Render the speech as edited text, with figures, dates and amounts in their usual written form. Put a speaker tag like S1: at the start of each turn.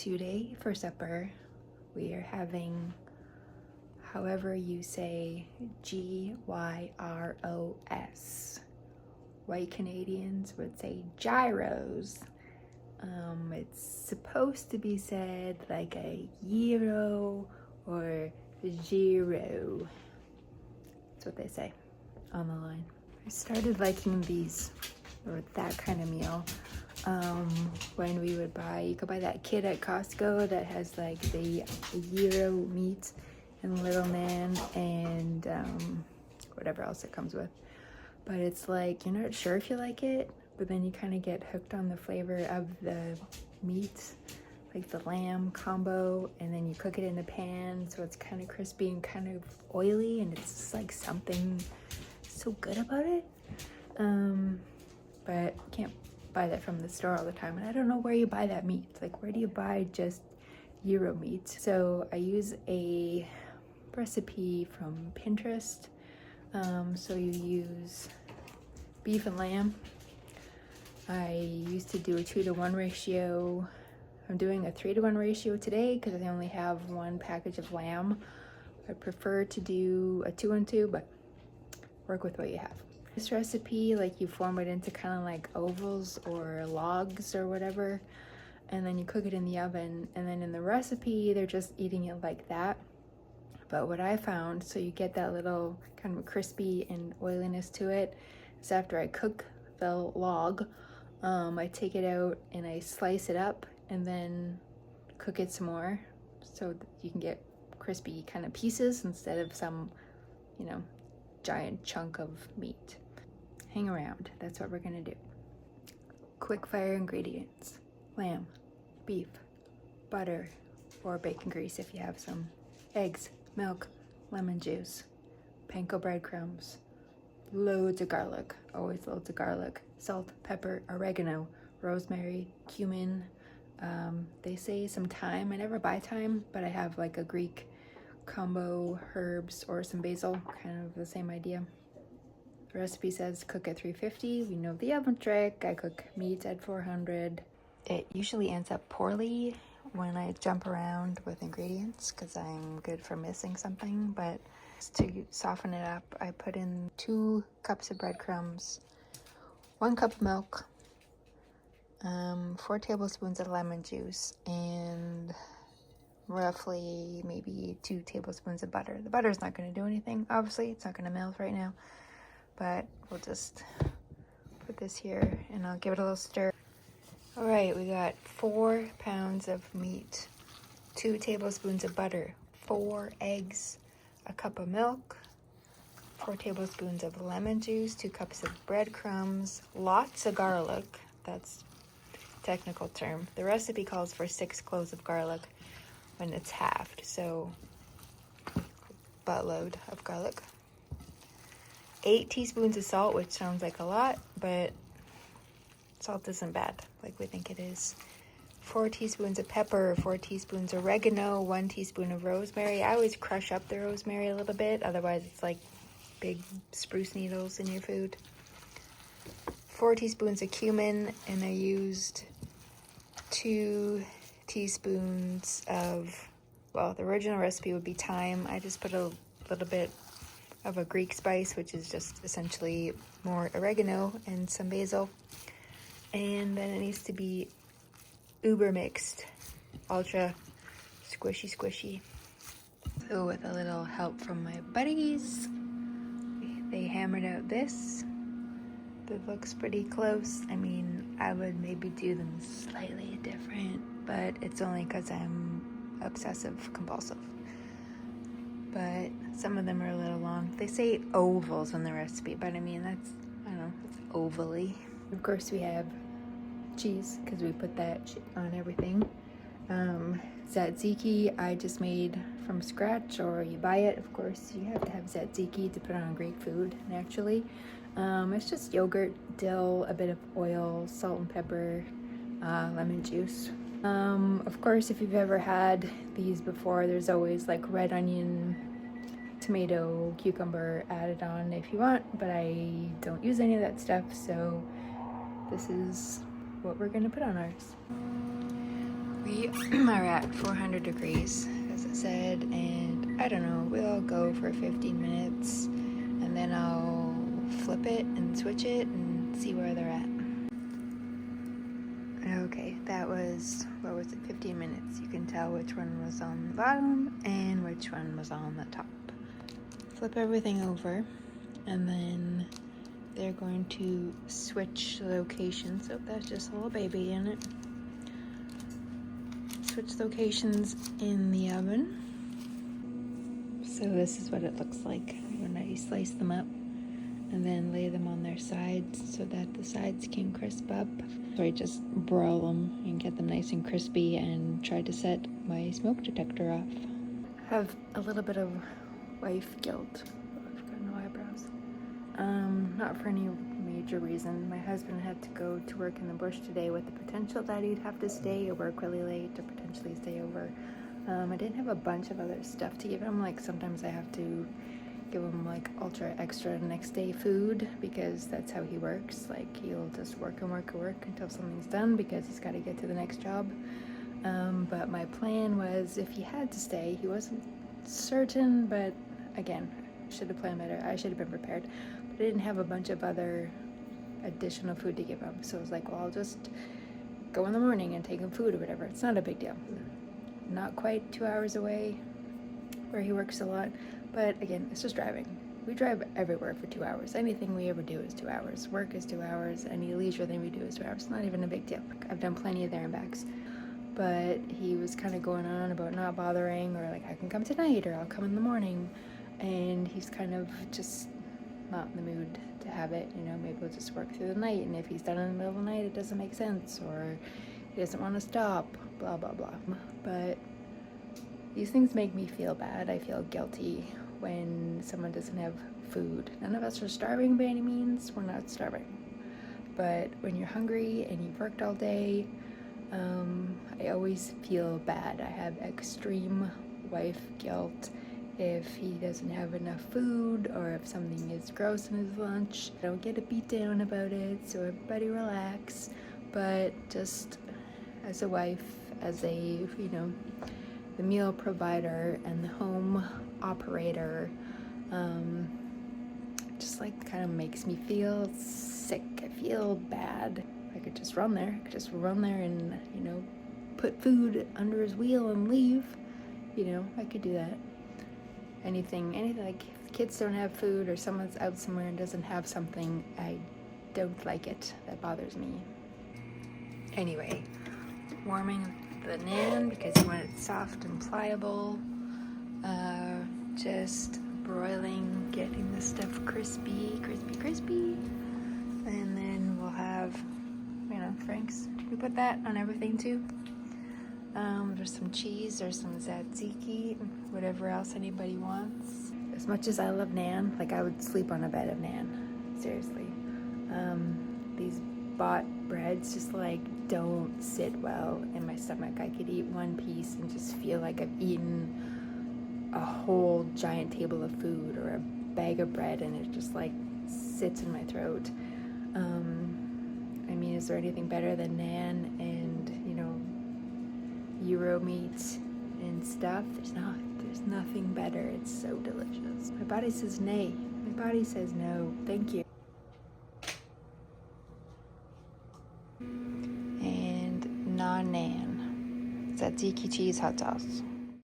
S1: Today for supper, we are having, however you say, gyros. White Canadians would say gyros. It's supposed to be said like a gyro or gyro. That's what they say on the line. I started liking these, or that kind of meal, when we would buy, you could buy that kit at Costco that has like the gyro meat and little man and whatever else it comes with. But it's like, you're not sure if you like it, but then you kind of get hooked on the flavor of the meat, like the lamb combo, and then you cook it in the pan, so it's kind of crispy and kind of oily, and it's just like something so good about it. But you can't buy that from the store all the time, and I don't know where you buy that meat. Like, where do you buy just gyro meat? So I use a recipe from Pinterest. So you use beef and lamb. I used to do a 2-to-1 ratio. I'm doing a 3-to-1 ratio today because I only have one package of lamb. I prefer to do a 2-on-2, but work with what you have. This recipe, like, you form it into kind of like ovals or logs or whatever, and then you cook it in the oven, and then in the recipe they're just eating it like that. But what I found, so you get that little kind of crispy and oiliness to it, is after I cook the log, I take it out and I slice it up and then cook it some more so that you can get crispy kind of pieces instead of some, giant chunk of meat. Hang around, that's what we're gonna do. Quick fire ingredients: lamb, beef, butter or bacon grease if you have some, eggs, milk, lemon juice, panko breadcrumbs, loads of garlic, always loads of garlic, salt, pepper, oregano, rosemary, cumin. They say some thyme. I never buy thyme, but I have like a Greek combo herbs or some basil, kind of the same idea. The recipe says cook at 350. We know the oven trick. I cook meat at 400. It usually ends up poorly when I jump around with ingredients because I'm good for missing something, but to soften it up, I put in 2 cups of breadcrumbs, 1 cup of milk, 4 tablespoons of lemon juice, and roughly maybe 2 tablespoons of butter. The butter's not going to do anything, obviously. It's not going to melt right now, but we'll just put this here and I'll give it a little stir. All right, we got 4 pounds of meat, 2 tablespoons of butter, 4 eggs, a cup of milk, 4 tablespoons of lemon juice, 2 cups of breadcrumbs, lots of garlic. That's a technical term. The recipe calls for 6 cloves of garlic when it's halved, so buttload of garlic. 8 teaspoons of salt, which sounds like a lot, but salt isn't bad like we think it is. 4 teaspoons of pepper, 4 teaspoons of oregano, 1 teaspoon of rosemary. I always crush up the rosemary a little bit, otherwise it's like big spruce needles in your food. 4 teaspoons of cumin, and I used 2 teaspoons of, well, the original recipe would be thyme. I just put a little bit of a Greek spice, which is just essentially more oregano and some basil. And then it needs to be uber mixed, ultra squishy. So with a little help from my buddies, they hammered out this. That looks pretty close. I mean, I would maybe do them slightly different, but it's only because I'm obsessive compulsive. But some of them are a little long. They say ovals in the recipe, but I mean, that's, I don't know, it's ovally. Of course we have cheese because we put that on everything. Tzatziki I just made from scratch, or you buy it. Of course you have to have tzatziki to put on Greek food naturally. It's just yogurt, dill, a bit of oil, salt and pepper, lemon juice. Of course, if you've ever had these before, there's always like red onion, tomato, cucumber added on if you want, but I don't use any of that stuff, so this is what we're gonna put on ours. We are at 400 degrees, as I said, and I don't know, we'll go for 15 minutes and then I'll flip it and switch it and see where they're at. Okay, that was, what was it, 15 minutes. You can tell which one was on the bottom and which one was on the top. Flip everything over, and then they're going to switch locations. So that's just a little baby in it. Switch locations in the oven. So this is what it looks like when I slice them up and then lay them on their sides so that the sides can crisp up. So I just broil them and get them nice and crispy and try to set my smoke detector off. I have a little bit of wife guilt. I've got no eyebrows. Not for any major reason. My husband had to go to work in the bush today with the potential that he'd have to stay or work really late or potentially stay over. I didn't have a bunch of other stuff to give him. Like sometimes I have to give him like ultra extra next day food because that's how he works. Like he'll just work and work and work until something's done because he's got to get to the next job. But my plan was if he had to stay, he wasn't certain, but again, I should have planned better. I should have been prepared. But I didn't have a bunch of other additional food to give him. So I was like, well, I'll just go in the morning and take him food or whatever. It's not a big deal. Not quite 2 hours away where he works a lot. But again, it's just driving. We drive everywhere for 2 hours. Anything we ever do is 2 hours. Work is 2 hours. Any leisure thing we do is 2 hours. It's not even a big deal. I've done plenty of there and backs. But he was kind of going on about not bothering or like, I can come tonight or I'll come in the morning. And he's kind of just not in the mood to have it. You know, maybe we'll just work through the night. And if he's done in the middle of the night, it doesn't make sense. Or he doesn't want to stop, blah, blah, blah. But these things make me feel bad. I feel guilty when someone doesn't have food. None of us are starving by any means. We're not starving. But when you're hungry and you've worked all day, I always feel bad. I have extreme wife guilt if he doesn't have enough food or if something is gross in his lunch. I don't get a beat down about it, so everybody relax. But just as a wife, as a, you know, the meal provider and the home operator, just like kind of makes me feel sick. I feel bad. I could just run there. I could just run there and, you know, put food under his wheel and leave. You know, I could do that. Anything like if kids don't have food or someone's out somewhere and doesn't have something, I don't like it. That bothers me. Anyway, warming the naan because I want it soft and pliable. Just broiling, getting the stuff crispy. And then we'll have, you know, Frank's. We put that on everything too. There's some cheese, there's some tzatziki, whatever else anybody wants. As much as I love naan, like I would sleep on a bed of naan, seriously. These bought breads just like don't sit well in my stomach. I could eat one piece and just feel like I've eaten a whole giant table of food or a bag of bread and it just like sits in my throat. I mean, is there anything better than naan and, you know, gyro meat and stuff? There's nothing better. It's so delicious. My body says nay. My body says no. Thank you. And non-naan. Tzatziki cheese hot sauce.